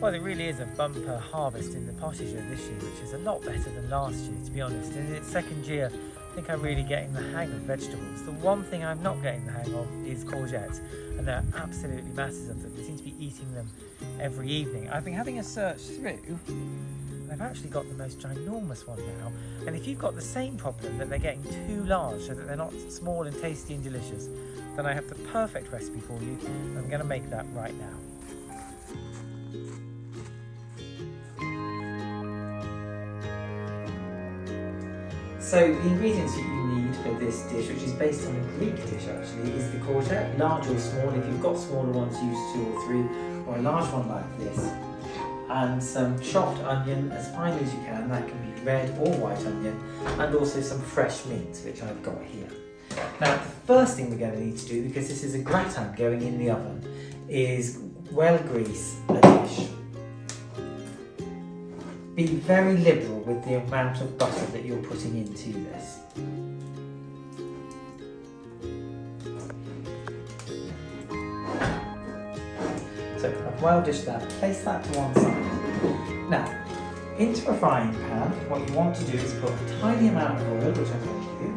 Well, it really is a bumper harvest in the potager this year, which is a lot better than last year, to be honest. In its second year, I think I'm really getting the hang of vegetables. The one thing I'm not getting the hang of is courgettes, and there are absolutely masses of them. I seem to be eating them every evening. I've been having a search through, and I've actually got the most ginormous one now. And if you've got the same problem, that they're getting too large so that they're not small and tasty and delicious, then I have the perfect recipe for you. I'm going to make that right now. So the ingredients that you need for this dish, which is based on a Greek dish actually, is the courgette, large or small. If you've got smaller ones, use 2 or 3, or a large one like this. And some chopped onion, as fine as you can, that can be red or white onion, and also some fresh mint, which I've got here. Now the first thing we're going to need to do, because this is a gratin going in the oven, is well grease a dish. Be very liberal with the amount of butter that you're putting into this. So I've well dished that, place that to one side. Now, into a frying pan, what you want to do is put a tiny amount of oil, which I've got here.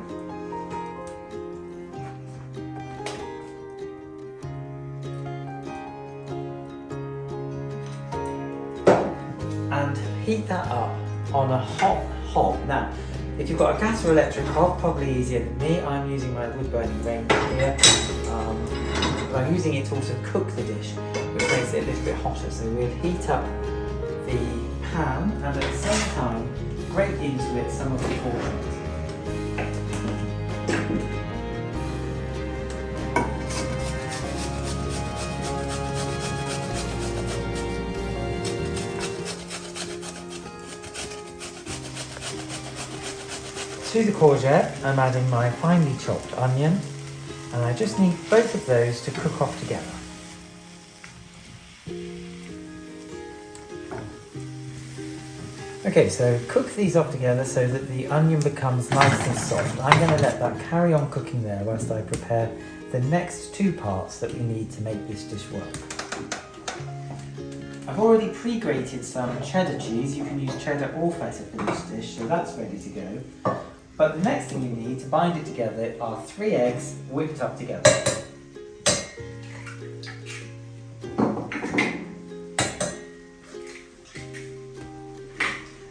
And heat that up on a hot hob. Now, if you've got a gas or electric hob, probably easier than me. I'm using my wood burning range here. But I'm using it to also cook the dish, which makes it a little bit hotter. So we'll heat up the pan and at the same time grate into it some of the courgette. To the courgette, I'm adding my finely chopped onion, and I just need both of those to cook off together. Okay, so cook these off together so that the onion becomes nice and soft. I'm going to let that carry on cooking there whilst I prepare the next 2 parts that we need to make this dish work. I've already pre-grated some cheddar cheese. You can use cheddar or feta for this dish, so that's ready to go. But the next thing you need to bind it together are 3 eggs whipped up together.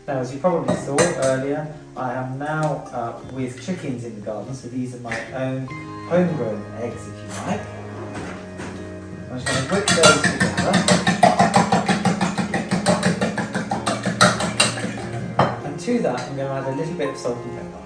Now, as you probably saw earlier, I am now with chickens in the garden, so these are my own homegrown eggs, if you like. I'm just going to whip those together. And to that, I'm going to add a little bit of salt and pepper.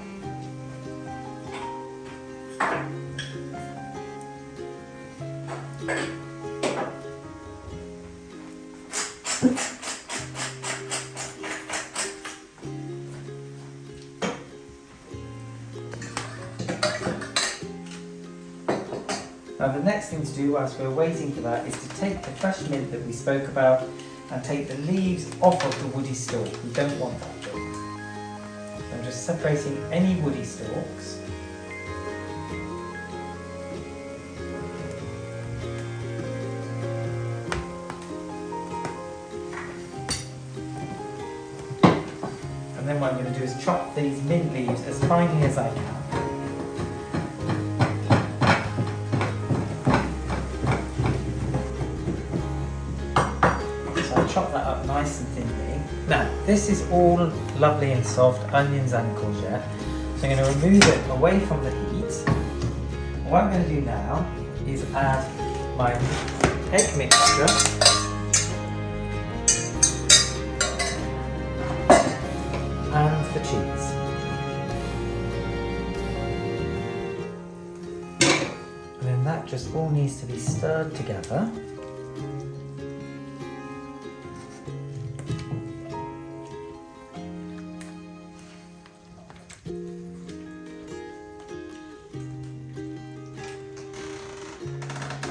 Now the next thing to do whilst we're waiting for that is to take the fresh mint that we spoke about and take the leaves off of the woody stalk. We don't want that bit. So I'm just separating any woody stalks. And then what I'm going to do is chop these mint leaves as finely as I can. Chop that up nice and thinly. Now, this is all lovely and soft, onions and courgette. So I'm going to remove it away from the heat. What I'm going to do now is add my egg mixture and the cheese. And then that just all needs to be stirred together.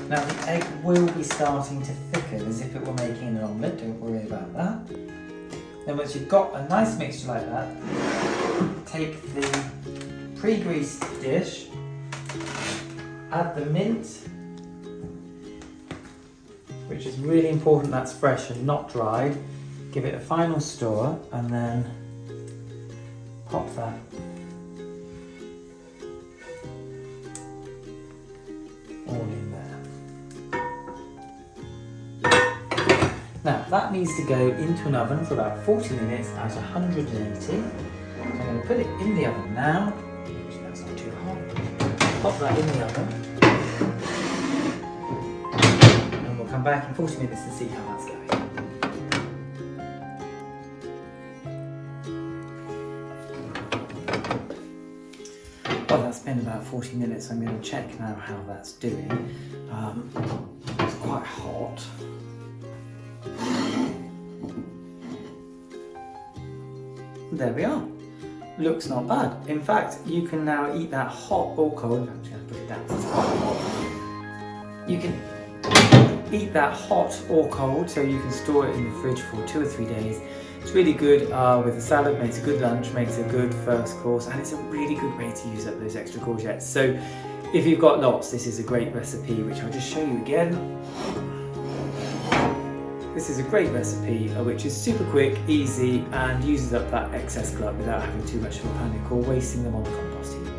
Now the egg will be starting to thicken as if it were making an omelette, don't worry about that. Then once you've got a nice mixture like that, take the pre-greased dish, add the mint, which which is really important that's fresh and not dried. Give it a final stir and then pop that all in there. Now that needs to go into an oven for about 40 minutes at 180. So I'm going to put it in the oven now. Actually, that's not too hot. Pop that in the oven. And we'll come back in 40 minutes to see how that's going. Well, that's been about 40 minutes. I'm going to check now how that's doing. It's quite hot. There we are. Looks not bad. In fact, you can now eat that hot or cold. I'm just going to put it down because it's quite hot. You can eat that hot or cold, so you can store it in the fridge for 2 or 3 days. It's really good with a salad, makes a good lunch, makes a good first course, and it's a really good way to use up those extra courgettes. So if you've got lots, this is a great recipe, which I'll just show you again. This is a great recipe which is super quick, easy, and uses up that excess glut without having too much of a panic or wasting them on the compost heap.